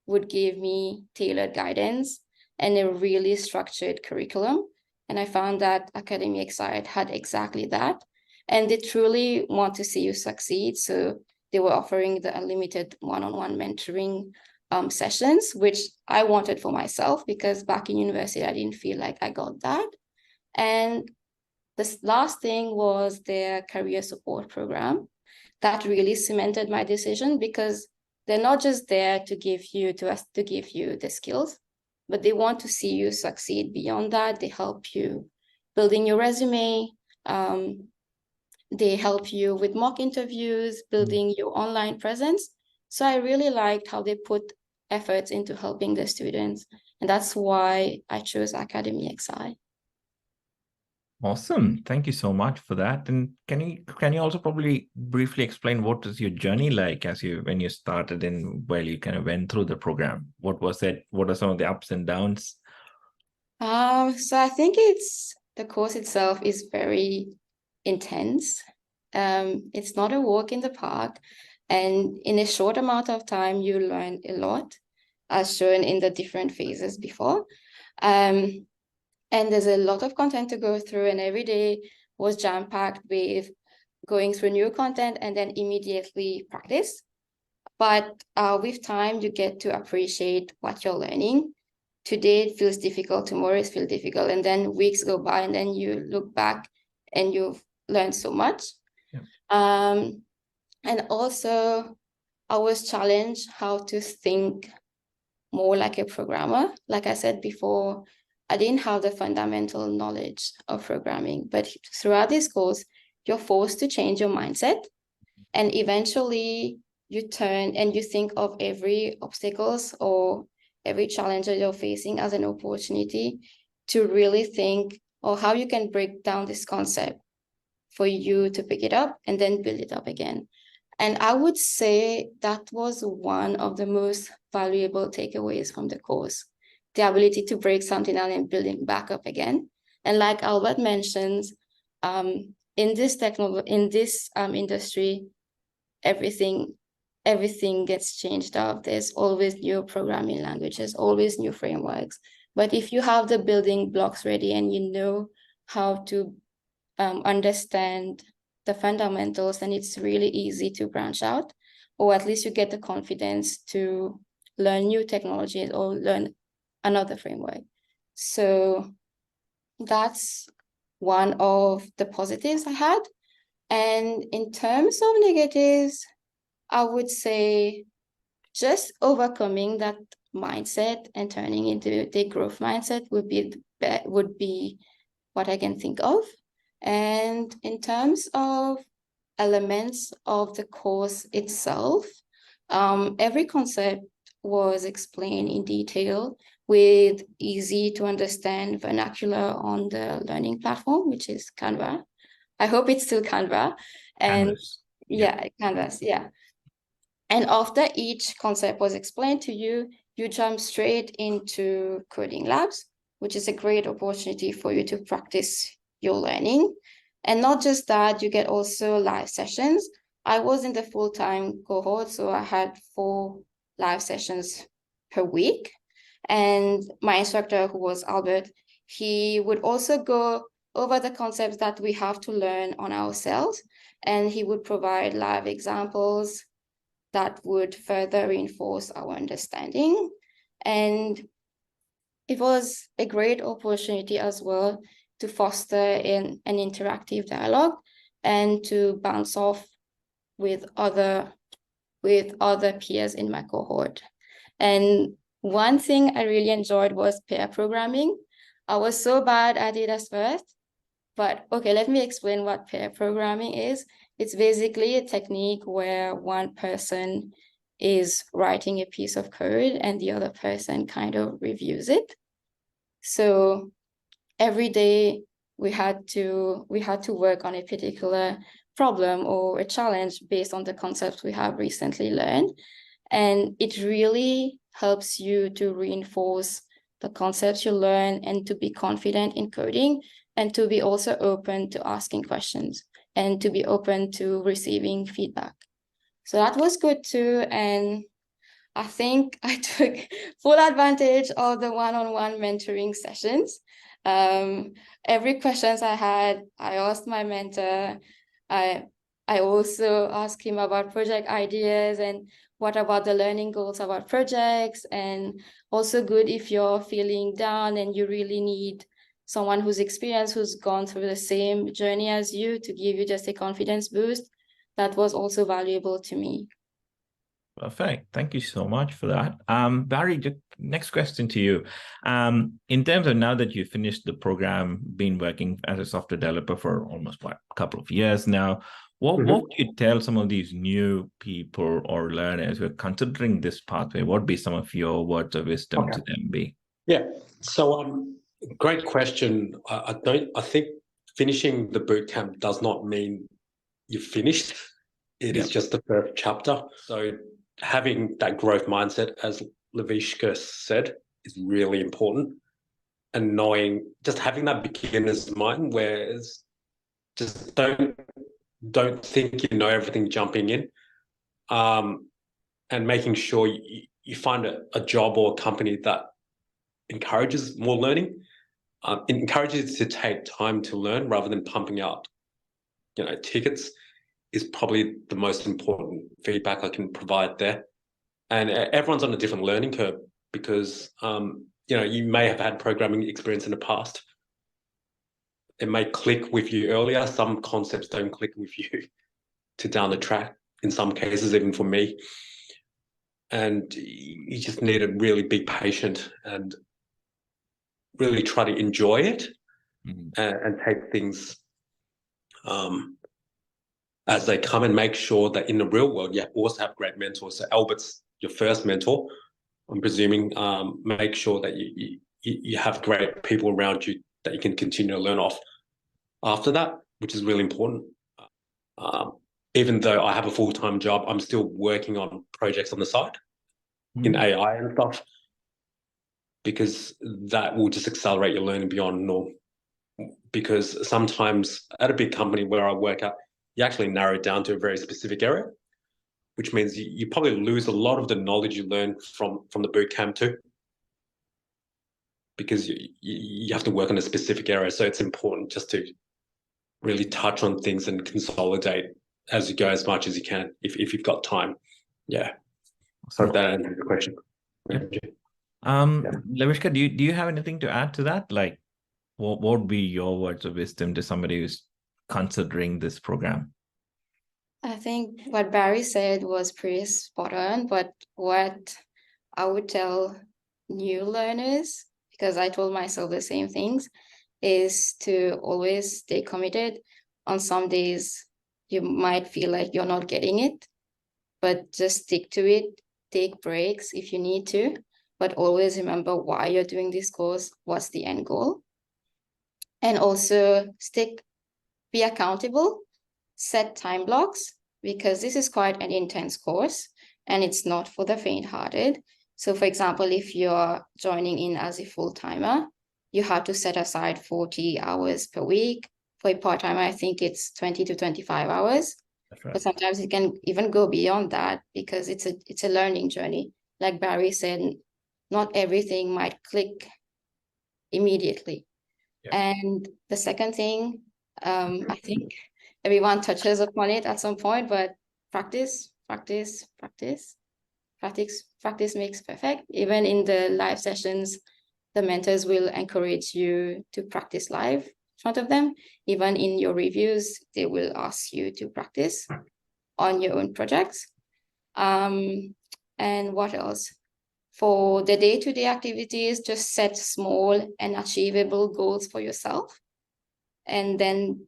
Speaker 4: would give me tailored guidance and a really structured curriculum. And I found that Academy XI had exactly that. And they truly want to see you succeed. So they were offering the unlimited one-on-one mentoring sessions, which I wanted for myself because back in university, I didn't feel like I got that. And this last thing was their career support program that really cemented my decision because they're not just there to give you the skills, but they want to see you succeed beyond that. They help you building your resume. They help you with mock interviews, building your online presence. So I really liked how they put efforts into helping the students. And that's why I chose Academy XI.
Speaker 1: Awesome. Thank you so much for that. And can you also probably briefly explain what is your journey like when you started and while you kind of went through the program? What was it? What are some of the ups and downs?
Speaker 4: So I think the course itself is very intense. It's not a walk in the park. And in a short amount of time, you learn a lot, as shown in the different phases before. And there's a lot of content to go through, and every day was jam-packed with going through new content and then immediately practice. But with time, you get to appreciate what you're learning. Today it feels difficult, tomorrow it feels difficult, and then weeks go by, and then you look back and you've learned so much. Yeah. And also, I was challenged how to think more like a programmer. Like I said before, I didn't have the fundamental knowledge of programming, but throughout this course, you're forced to change your mindset. And eventually you turn and you think of every obstacles or every challenge that you're facing as an opportunity to really think or how you can break down this concept for you to pick it up and then build it up again. And I would say that was one of the most valuable takeaways from the course, the ability to break something down and build it back up again. And like Albert mentions, in this industry, everything gets changed up. There's always new programming languages, always new frameworks. But if you have the building blocks ready and you know how to understand the fundamentals, then it's really easy to branch out, or at least you get the confidence to learn new technologies or learn another framework. So that's one of the positives I had. And in terms of negatives, I would say just overcoming that mindset and turning into the growth mindset would be what I can think of. And in terms of elements of the course itself, every concept was explained in detail with easy to understand vernacular on the learning platform, which is Canva. I hope it's still Canva. And
Speaker 1: Canvas.
Speaker 4: yeah, Canvas, yeah. And after each concept was explained to you, you jump straight into coding labs, which is a great opportunity for you to practice your learning. And not just that, you get also live sessions. I was in the full-time cohort, so I had 4 live sessions per week. And my instructor, who was Albert, he would also go over the concepts that we have to learn on ourselves, and he would provide live examples that would further reinforce our understanding. And it was a great opportunity as well to foster an interactive dialogue and to bounce off with other peers in my cohort. And one thing I really enjoyed was pair programming. I was so bad at it at first, but okay, let me explain what pair programming is. It's basically a technique where one person is writing a piece of code and the other person kind of reviews it. So every day we had to work on a particular problem or a challenge based on the concepts we have recently learned. And it really helps you to reinforce the concepts you learn and to be confident in coding, and to be also open to asking questions and to be open to receiving feedback. So that was good too. And I think I took full advantage of the one-on-one mentoring sessions. Every questions I had, I asked my mentor. I also asked him about project ideas and what about the learning goals about projects, and also good if you're feeling down and you really need someone who's experienced, who's gone through the same journey as you, to give you just a confidence boost. That was also valuable to me.
Speaker 1: Perfect. Thank you so much for that. Barry, the next question to you. In terms of now that you've finished the program, been working as a software developer for almost a couple of years now, what would you tell some of these new people or learners who are considering this pathway? What would be some of your words of wisdom to them be?
Speaker 3: Yeah. So great question. I think finishing the bootcamp does not mean you've finished. It is just the first chapter. So having that growth mindset, as Lorishka said, is really important. And knowing, just having that beginner's mind, where just don't think you know everything jumping in, and making sure you find a job or a company that encourages more learning. It encourages you to take time to learn rather than pumping out, tickets, is probably the most important feedback I can provide there. And everyone's on a different learning curve because, you may have had programming experience in the past. It may click with you earlier. Some concepts don't click with you to down the track, in some cases, even for me. And you just need to really be patient and really try to enjoy it, and take things as they come, and make sure that in the real world, you also have great mentors. So Albert's your first mentor, I'm presuming. Make sure that you have great people around you that you can continue to learn off after that, which is really important. Even though I have a full-time job, I'm still working on projects on the side in AI and stuff, because that will just accelerate your learning beyond norm. Because sometimes at a big company where I work at, you actually narrow it down to a very specific area, which means you probably lose a lot of the knowledge you learn from the bootcamp too, because you have to work on a specific area. So it's important just to really touch on things and consolidate as you go as much as you can if you've got time. Yeah. So that answers the question.
Speaker 1: Yep. Lorishka, do you have anything to add to that? Like, what would be your words of wisdom to somebody who's considering this program?
Speaker 4: I think what Barry said was pretty spot on, but what I would tell new learners, because I told myself the same things, is to always stay committed. On some days, you might feel like you're not getting it, but just stick to it. Take breaks if you need to, but always remember why you're doing this course, what's the end goal. And also be accountable, set time blocks, because this is quite an intense course and it's not for the faint-hearted. So for example, if you're joining in as a full-timer, you have to set aside 40 hours per week. For a part-timer, I think it's 20 to 25 hours.
Speaker 1: That's right.
Speaker 4: But sometimes it can even go beyond that because it's a learning journey. Like Barry said, not everything might click immediately.
Speaker 1: Yeah.
Speaker 4: And the second thing, I think everyone touches upon it at some point, but practice makes perfect. Even in the live sessions, the mentors will encourage you to practice live in front of them. Even in your reviews, they will ask you to practice on your own projects. And what else? For the day-to-day activities, just set small and achievable goals for yourself. And then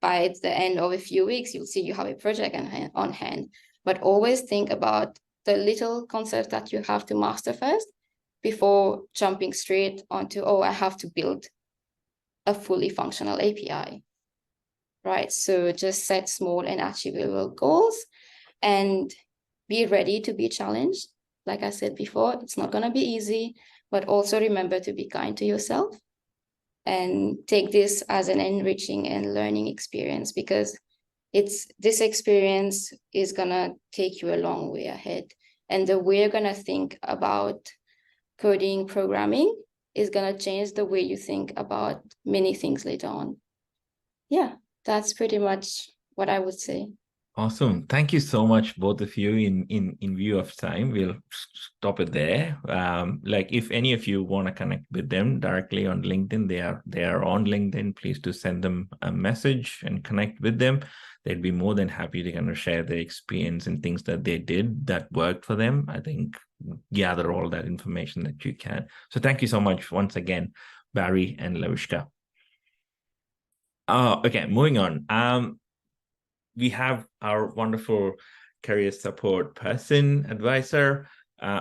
Speaker 4: by the end of a few weeks, you'll see you have a project on hand. But always think about the little concepts that you have to master first before jumping straight onto, oh, I have to build a fully functional API, right? So just set small and achievable goals and be ready to be challenged. Like I said before, it's not going to be easy, but also remember to be kind to yourself and take this as an enriching and learning experience, because this experience is going to take you a long way ahead. And the way you're going to think about coding, programming is going to change the way you think about many things later on. Yeah, that's pretty much what I would say.
Speaker 1: Awesome. Thank you so much, both of you. In view of time, we'll stop it there. Like if any of you want to connect with them directly on LinkedIn, they are on LinkedIn. Please do send them a message and connect with them. They'd be more than happy to kind of share their experience and things that they did that worked for them. I think gather all that information that you can. So thank you so much once again, Barry and Lorishka. Okay, moving on. We have our wonderful career support person, advisor,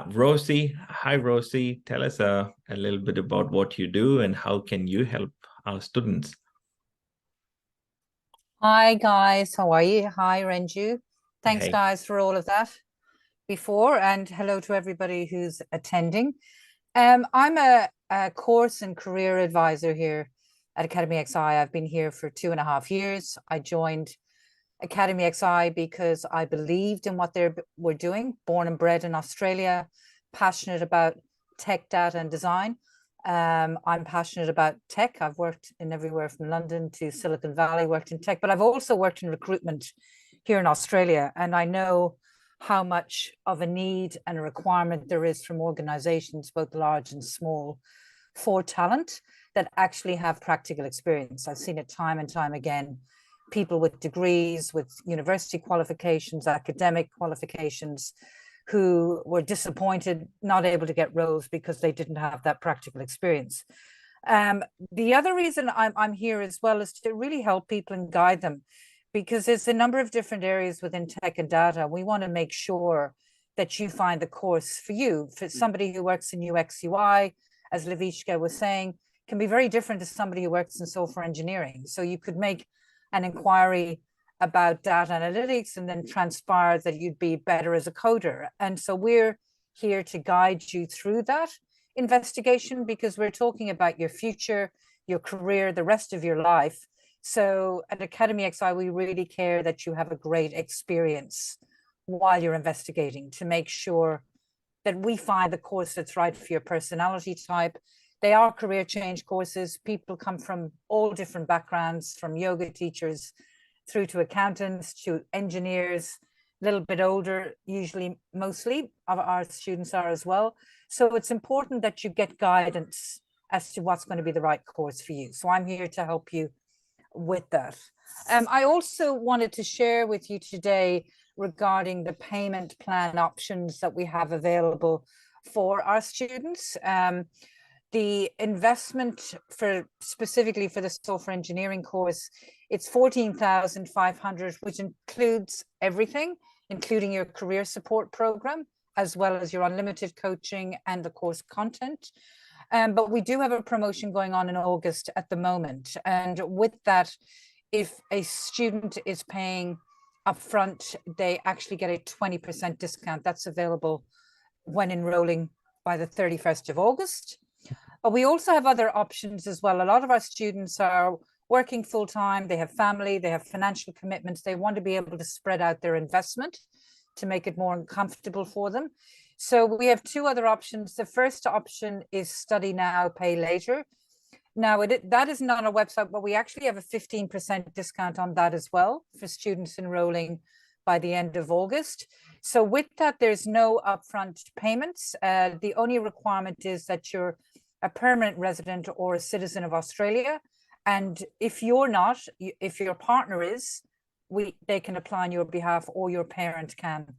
Speaker 1: Rosie. Hi, Rosie. Tell us a little bit about what you do and how can you help our students?
Speaker 5: Hi, guys. How are you? Hi, Renju. Thanks,
Speaker 1: Hey.
Speaker 5: guys, for all of that before. And hello to everybody who's attending. I'm a course and career advisor here at Academy XI. I've been here for 2.5 years. I joined Academy XI because I believed in what they were doing, born and bred in Australia, passionate about tech, data, and design. I'm passionate about tech. I've worked in everywhere from London to Silicon Valley, worked in tech, but I've also worked in recruitment here in Australia. And I know how much of a need and a requirement there is from organizations, both large and small, for talent that actually have practical experience. I've seen it time and time again. People with degrees, with university qualifications, academic qualifications, who were disappointed, not able to get roles because they didn't have that practical experience. The other reason I'm here as well is to really help people and guide them, because there's a number of different areas within tech and data. We want to make sure that you find the course for you. For somebody who works in UX UI, as Lorishka was saying, can be very different to somebody who works in software engineering. So you could make an inquiry about data analytics and then transpire that you'd be better as a coder. And so we're here to guide you through that investigation, because we're talking about your future, your career, the rest of your life. So at Academy XI, we really care that you have a great experience while you're investigating, to make sure that we find the course that's right for your personality type. They are career change courses. People come from all different backgrounds, from yoga teachers through to accountants, to engineers, a little bit older, usually mostly of our students are as well. So it's important that you get guidance as to what's going to be the right course for you. So I'm here to help you with that. I also wanted to share with you today regarding the payment plan options that we have available for our students. The investment for specifically for the software engineering course, it's 14,500, which includes everything, including your career support program as well as your unlimited coaching and the course content. But we do have a promotion going on in August at the moment. And with that, if a student is paying upfront, they actually get a 20% discount. That's available when enrolling by the 31st of August. But we also have other options as well. A lot of our students are working full-time, they have family, they have financial commitments, they want to be able to spread out their investment to make it more comfortable for them. So we have two other options. The first option is study now, pay later. Now, that isn't on our website, but we actually have a 15% discount on that as well for students enrolling by the end of August. So with that, there's no upfront payments. The only requirement is that you're a permanent resident or a citizen of Australia. And if you're not, if your partner is, they can apply on your behalf, or your parent can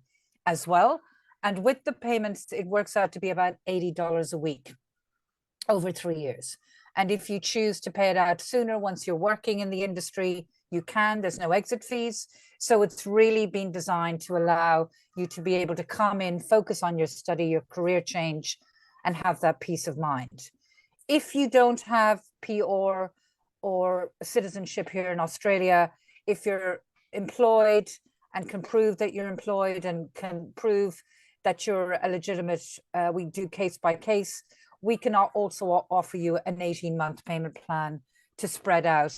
Speaker 5: as well. And with the payments, it works out to be about $80 a week over 3 years. And if you choose to pay it out sooner, once you're working in the industry, you can. There's no exit fees. So it's really been designed to allow you to be able to come in, focus on your study, your career change, and have that peace of mind. If you don't have PR or citizenship here in Australia, if you're employed and can prove that you're employed and can prove that you're a legitimate, we do case by case, we can also offer you an 18-month payment plan to spread out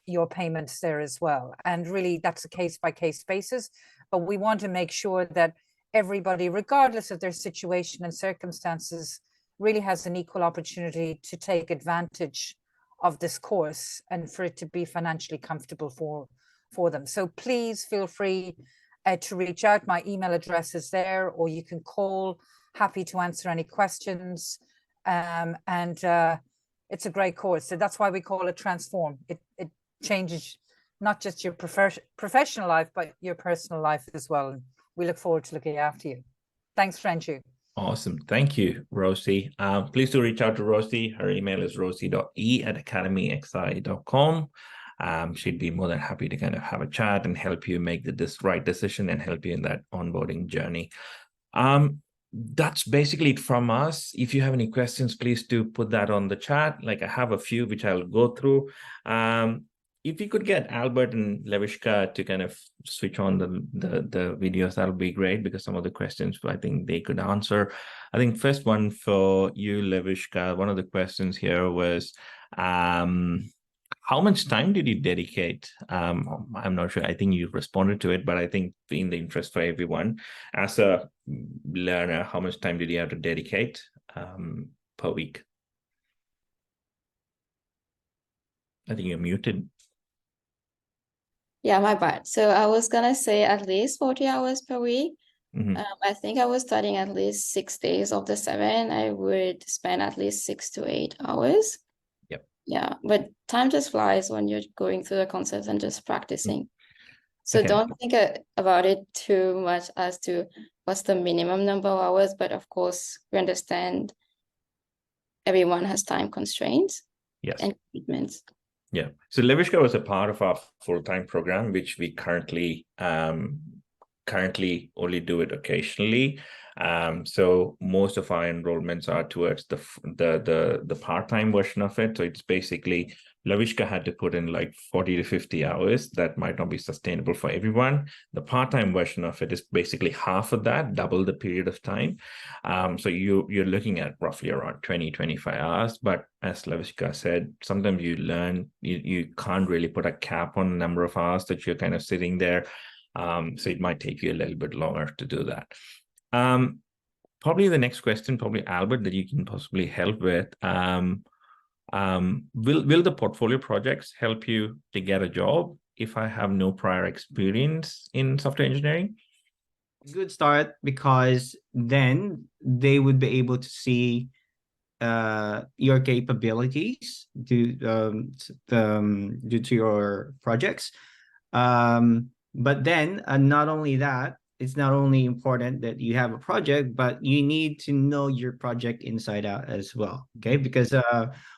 Speaker 5: your payments there as well. And really that's a case by case basis, but we want to make sure that everybody, regardless of their situation and circumstances, really has an equal opportunity to take advantage of this course and for it to be financially comfortable for them. So please feel free to reach out. My email address is there, or you can call. Happy to answer any questions. It's a great course. So that's why we call it Transform. It changes not just your professional life, but your personal life as well. And we look forward to looking after you. Thanks, Renju.
Speaker 1: Awesome. Thank you, Rosie. Please do reach out to Rosie. Her email is rosie.e@academyxi.com. She'd be more than happy to kind of have a chat and help you make the right decision and help you in that onboarding journey. That's basically it from us. If you have any questions, please do put that on the chat. Like, I have a few which I'll go through. If you could get Albert and Lorishka to kind of switch on the videos, that would be great, because some of the questions I think they could answer. I think first one for you, Lorishka, one of the questions here was, how much time did you dedicate? I'm not sure. I think you responded to it, but I think in the interest for everyone, as a learner, how much time did you have to dedicate per week? I think you're muted.
Speaker 4: Yeah, my bad. So I was gonna say at least 40 hours per week.
Speaker 1: Mm-hmm.
Speaker 4: I think I was studying at least 6 days of the 7. I would spend at least 6 to 8 hours.
Speaker 1: Yep.
Speaker 4: Yeah, but time just flies when you're going through the concepts and just practicing. So
Speaker 1: Okay.
Speaker 4: don't think about it too much as to what's the minimum number of hours, but of course we understand everyone has time constraints.
Speaker 1: Yes.
Speaker 4: And commitments.
Speaker 1: Yeah. So Lorishka was a part of our full-time program, which we currently only do it occasionally. So most of our enrollments are towards the part-time version of it. So it's basically Lorishka had to put in like 40 to 50 hours. That might not be sustainable for everyone. The part-time version of it is basically half of that, double the period of time. So you're looking at roughly around 20, 25 hours. But as Lorishka said, sometimes you learn, you can't really put a cap on the number of hours that you're kind of sitting there. So it might take you a little bit longer to do that. Probably the next question, probably Albert, that you can possibly help with. Will the portfolio projects help you to get a job if I have no prior experience in software engineering?
Speaker 2: Good start, because then they would be able to see your capabilities due to your projects. But then not only that, it's not only important that you have a project, but you need to know your project inside out as well. Okay, because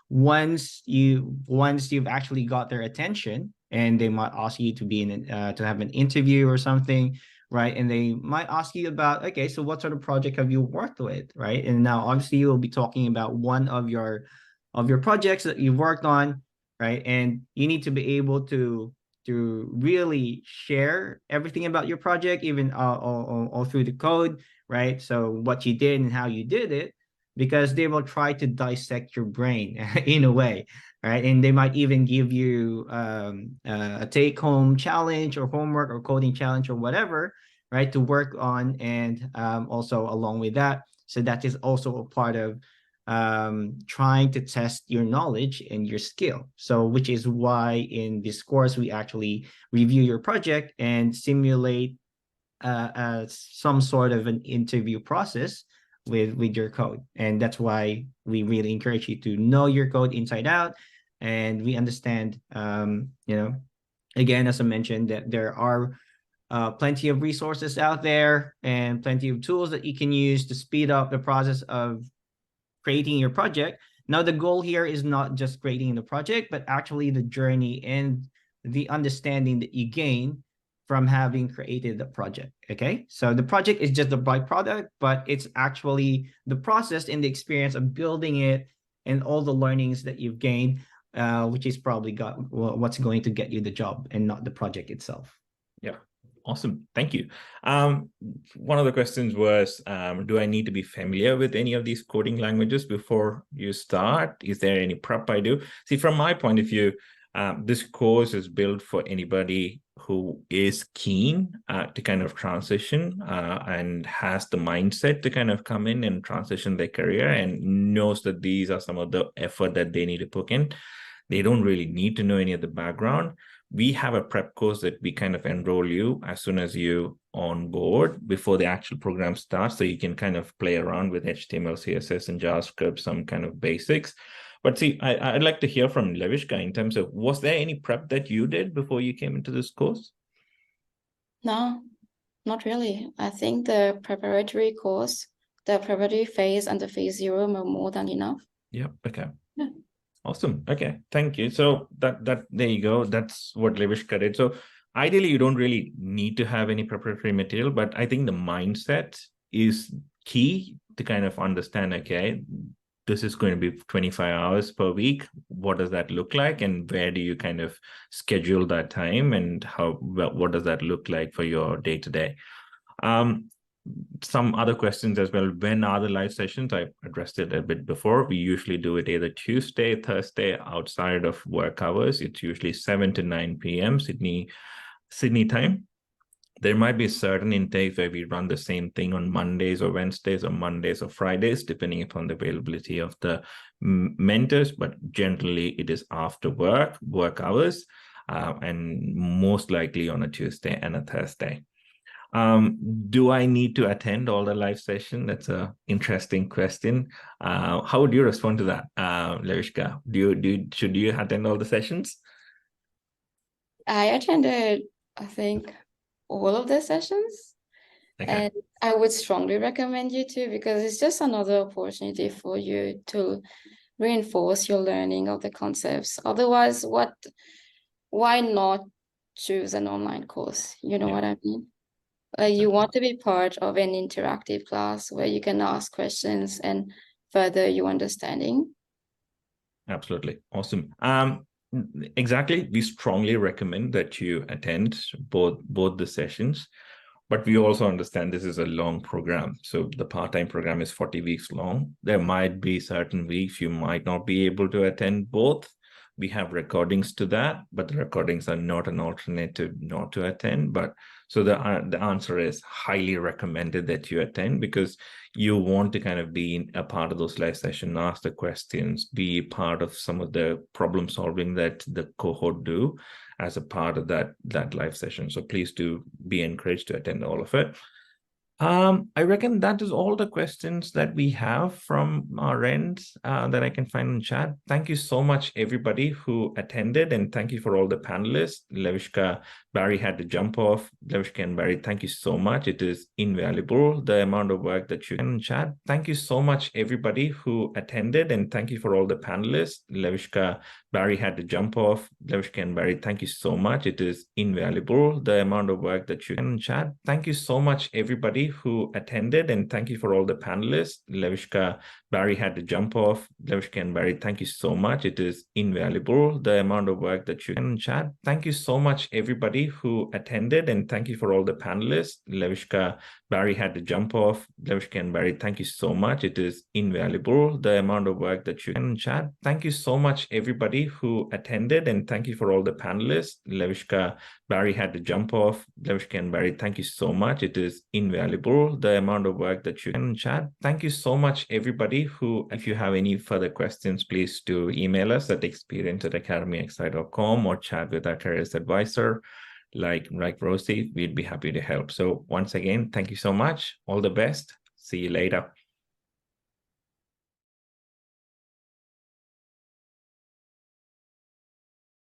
Speaker 2: once you've actually got their attention, and they might ask you to be to have an interview or something, right? And they might ask you about, okay, so what sort of project have you worked with, right? And now obviously you will be talking about one of your projects that you've worked on, right? And you need to be able to really share everything about your project, even all through the code, right? So what you did and how you did it, because they will try to dissect your brain in a way, right? And they might even give you a take-home challenge or homework or coding challenge or whatever, right, to work on. And also along with that, so that is also a part of trying to test your knowledge and your skill. So which is why in this course, we actually review your project and simulate some sort of an interview process with your code. And that's why we really encourage you to know your code inside out. And we understand, again, as I mentioned, that there are plenty of resources out there and plenty of tools that you can use to speed up the process of creating your project. Now, the goal here is not just creating the project, but actually the journey and the understanding that you gain from having created the project. Okay, so the project is just the byproduct, but it's actually the process and the experience of building it and all the learnings that you've gained, which is probably what's going to get you the job and not the project itself.
Speaker 1: Yeah. Awesome. Thank you. One of the questions was, do I need to be familiar with any of these coding languages before you start? Is there any prep I do? See, from my point of view, this course is built for anybody who is keen to kind of transition and has the mindset to kind of come in and transition their career and knows that these are some of the effort that they need to put in. They don't really need to know any of the background. We have a prep course that we kind of enroll you as soon as you on board before the actual program starts, so you can kind of play around with HTML, CSS, and JavaScript, some kind of basics. But see, I'd like to hear from Lorishka in terms of, was there any prep that you did before you came into this course?
Speaker 4: No, not really. I think the preparatory course, the preparatory phase and the phase 0 were more than enough.
Speaker 1: Yeah. Okay.
Speaker 4: Yeah.
Speaker 1: Awesome. Okay. Thank you. So that there you go. That's what Lorishka did. So ideally, you don't really need to have any preparatory material, but I think the mindset is key to kind of understand, okay, this is going to be 25 hours per week. What does that look like? And where do you kind of schedule that time? And what does that look like for your day-to-day? Some other questions as well. When are the live sessions? I addressed it a bit before. We usually do it either Tuesday, Thursday, outside of work hours. It's usually 7 to 9 p.m. Sydney time. There might be certain intakes where we run the same thing on Mondays or Wednesdays or Mondays or Fridays, depending upon the availability of the mentors. But generally, it is after work hours, and most likely on a Tuesday and a Thursday. Do I need to attend all the live session? That's an interesting question. How would you respond to that, Lorishka? Should you attend all the sessions?
Speaker 4: I attended, I think, all of the sessions.
Speaker 1: Okay.
Speaker 4: And I would strongly recommend you to, because it's just another opportunity for you to reinforce your learning of the concepts. Otherwise, why not choose an online course? You know what I mean? You want to be part of an interactive class where you can ask questions and further your understanding.
Speaker 1: Absolutely. Awesome. Exactly. We strongly recommend that you attend both the sessions, but we also understand this is a long program. So the part-time program is 40 weeks long. There might be certain weeks you might not be able to attend both. We have recordings to that, but the recordings are not an alternative not to attend. But so the answer is highly recommended that you attend, because you want to kind of be a part of those live sessions, ask the questions, be part of some of the problem solving that the cohort do as a part of that live session. So please do be encouraged to attend all of it. I reckon that is all the questions that we have from our end that I can find in chat. Thank you so much, everybody who attended, and thank you for all the panelists. Lorishka, Barry had to jump off. Lorishka and Barry, thank you so much. It is invaluable, the amount of work that you can in chat. Thank you so much, everybody who attended, and thank you for all the panelists. Lorishka, Barry had to jump off. Lorishka and Barry, thank you so much. It is invaluable, the amount of work that you can in chat. Thank you so much, everybody who attended, and thank you for all the panelists. Lorishka, Barry had to jump off. Lorishka and Barry, thank you so much. It is invaluable, the amount of work that you can in chat. Thank you so much, everybody who attended, and thank you for all the panelists. Lorishka, Barry had to jump off. Lorishka and Barry, thank you so much. It is invaluable, the amount of work that you can in chat. Thank you so much, everybody who attended, and thank you for all the panelists. Lorishka, Barry had to jump off. Lorishka and Barry, thank you so much. It is invaluable, the amount of work that you can in chat. Thank you so much, everybody who, if you have any further questions, please do email us at experience@academyxi.com or chat with our careers advisor like Rosie. We'd be happy to help. So once again, thank you so much. All the best. See you later.